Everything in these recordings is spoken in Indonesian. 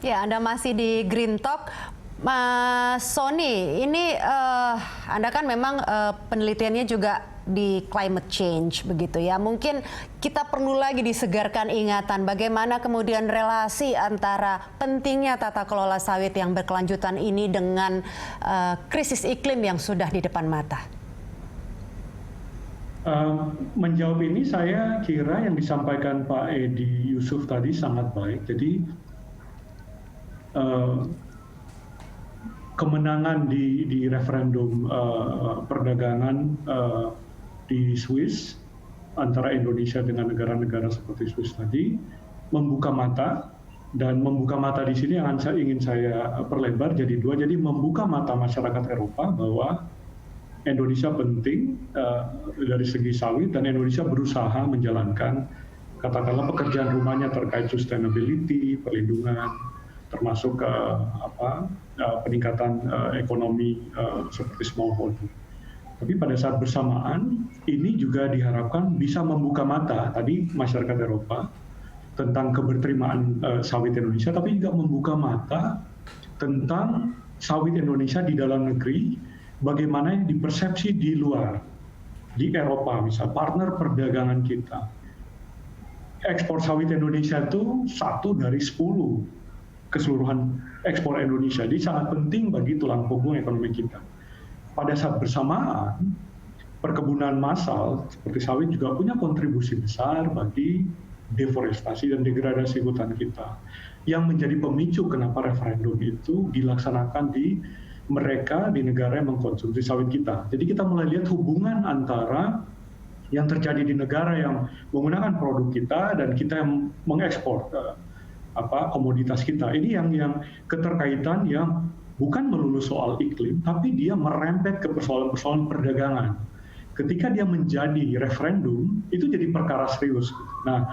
Ya, Anda masih di Green Talk. Mas Sony, ini Anda kan memang penelitiannya juga di climate change begitu ya. Mungkin kita perlu lagi disegarkan ingatan bagaimana kemudian relasi antara pentingnya tata kelola sawit yang berkelanjutan ini dengan krisis iklim yang sudah di depan mata. Menjawab ini saya kira yang disampaikan Pak Edi Yusuf tadi sangat baik. Jadi kemenangan di referendum perdagangan di Swiss antara Indonesia dengan negara-negara seperti Swiss tadi membuka mata, dan membuka mata di sini yang ingin saya perlebar jadi dua. Jadi membuka mata masyarakat Eropa bahwa Indonesia penting dari segi sawit, dan Indonesia berusaha menjalankan katakanlah pekerjaan rumahnya terkait sustainability, perlindungan, termasuk peningkatan ekonomi seperti smallholder. Tapi pada saat bersamaan ini juga diharapkan bisa membuka mata tadi masyarakat Eropa tentang keberterimaan sawit Indonesia, tapi juga membuka mata tentang sawit Indonesia di dalam negeri, bagaimana yang dipersepsi di luar, di Eropa misal partner perdagangan kita. Ekspor sawit Indonesia itu 1 dari 10 keseluruhan ekspor Indonesia. Jadi sangat penting bagi tulang punggung ekonomi kita. Pada saat bersamaan, perkebunan massal seperti sawit juga punya kontribusi besar bagi deforestasi dan degradasi hutan kita, yang menjadi pemicu kenapa referendum itu dilaksanakan di mereka, di negara yang mengkonsumsi sawit kita. Jadi kita mulai lihat hubungan antara yang terjadi di negara yang menggunakan produk kita dan kita yang mengekspor komoditas kita. Ini yang keterkaitan yang bukan melulu soal iklim, tapi dia merembet ke persoalan-persoalan perdagangan. Ketika dia menjadi referendum, itu jadi perkara serius. Nah,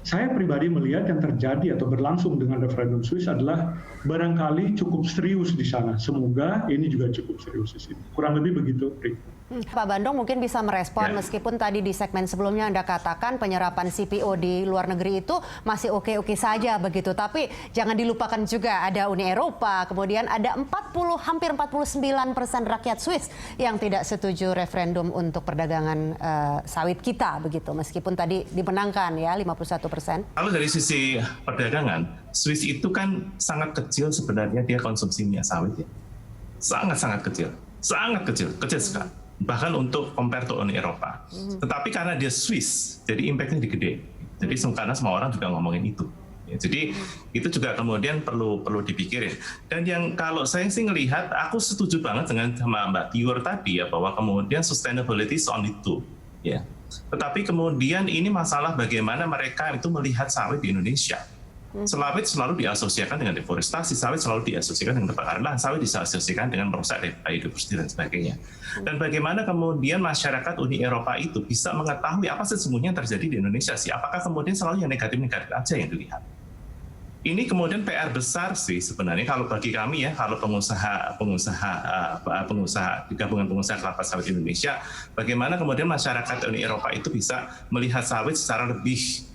saya pribadi melihat yang terjadi atau berlangsung dengan referendum Swiss adalah barangkali cukup serius di sana. Semoga ini juga cukup serius di sini. Kurang lebih begitu, Rick. Pak Bandung mungkin bisa merespon, meskipun tadi di segmen sebelumnya Anda katakan penyerapan CPO di luar negeri itu masih oke-oke saja begitu. Tapi jangan dilupakan juga ada Uni Eropa, kemudian ada hampir 49% rakyat Swiss yang tidak setuju referendum untuk perdagangan sawit kita begitu. Meskipun tadi dimenangkan ya 51%. Kalau dari sisi perdagangan, Swiss itu kan sangat kecil sebenarnya dia konsumsi minyak sawit ya. Sangat-sangat kecil. Sangat kecil sekali. Bahkan untuk compare to Uni Eropa. Tetapi karena dia Swiss, jadi impact-nya gede. Jadi karena semua orang juga ngomongin itu. Ya, jadi itu juga kemudian perlu dipikirin. Dan yang kalau saya sih ngelihat, aku setuju banget dengan sama Mbak Tiur tadi ya, bahwa kemudian sustainability is on itu. Ya. Tetapi kemudian ini masalah bagaimana mereka itu melihat sawit di Indonesia. Sawit selalu diasosiasikan dengan deforestasi, sawit selalu diasosiasikan dengan kebakaran lahan, sawit diasosiasikan dengan merusak biodiversitas dan sebagainya. Dan bagaimana kemudian masyarakat Uni Eropa itu bisa mengetahui apa sesungguhnya yang terjadi di Indonesia sih? Apakah kemudian selalu yang negatif-negatif aja yang dilihat? Ini kemudian PR besar sih sebenarnya kalau bagi kami ya, kalau pengusaha di gabungan pengusaha kelapa sawit Indonesia, bagaimana kemudian masyarakat Uni Eropa itu bisa melihat sawit secara lebih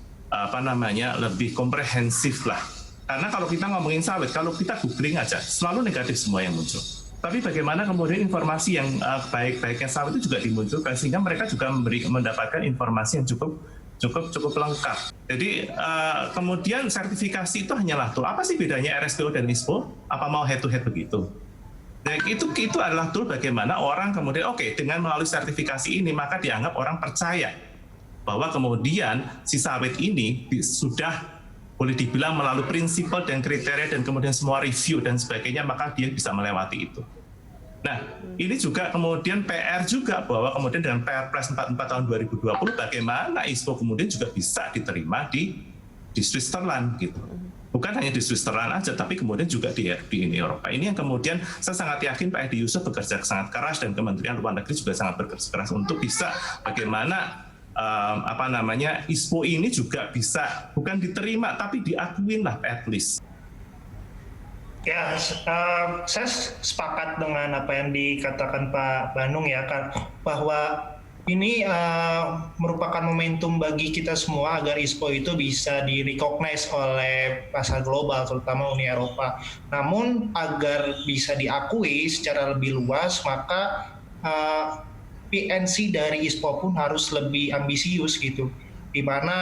lebih komprehensif lah. Karena kalau kita ngomongin sawit, kalau kita googling aja, selalu negatif semua yang muncul. Tapi bagaimana kemudian informasi yang baik-baiknya sawit itu juga dimunculkan, sehingga mereka juga mendapatkan informasi yang cukup lengkap. Jadi kemudian sertifikasi itu hanyalah tool. Apa sih bedanya RSPO dan ISPO? Apa mau head to head begitu? Nah, itu adalah tool bagaimana orang kemudian dengan melalui sertifikasi ini maka dianggap orang percaya bahwa kemudian si sawit ini sudah boleh dibilang melalui prinsipal dan kriteria dan kemudian semua review dan sebagainya, maka dia bisa melewati itu. Nah, ini juga kemudian PR juga bahwa kemudian dengan Perpres 44 tahun 2020 bagaimana ISPO kemudian juga bisa diterima di Switzerland gitu. Bukan hanya di Switzerland aja, tapi kemudian juga di Uni Eropa. Ini yang kemudian saya sangat yakin Pak Edi Yusuf bekerja sangat keras dan Kementerian Luar Negeri juga sangat bekerja keras untuk bisa bagaimana ISPO ini juga bisa bukan diterima tapi diakuin lah at least. Ya, saya sepakat dengan apa yang dikatakan Pak Bandung ya, bahwa ini merupakan momentum bagi kita semua agar ISPO itu bisa di-recognize oleh pasar global, terutama Uni Eropa. Namun agar bisa diakui secara lebih luas, maka PNC dari ISPO pun harus lebih ambisius gitu, di mana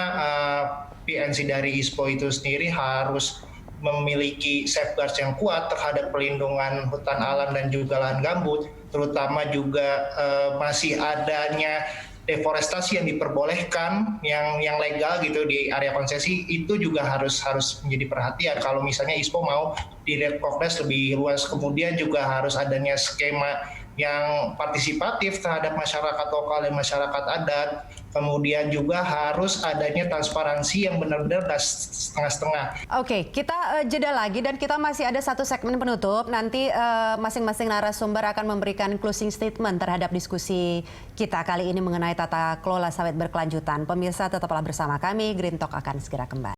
PNC dari ISPO itu sendiri harus memiliki safeguards yang kuat terhadap perlindungan hutan alam dan juga lahan gambut, terutama juga masih adanya deforestasi yang diperbolehkan yang legal gitu di area konsesi, itu juga harus menjadi perhatian kalau misalnya ISPO mau direkognize lebih luas. Kemudian juga harus adanya skema yang partisipatif terhadap masyarakat lokal dan masyarakat adat. Kemudian juga harus adanya transparansi yang benar-benar setengah-setengah. Oke, kita jeda lagi dan kita masih ada satu segmen penutup. Nanti masing-masing narasumber akan memberikan closing statement terhadap diskusi kita kali ini mengenai tata kelola sawit berkelanjutan. Pemirsa tetaplah bersama kami, Green Talk akan segera kembali.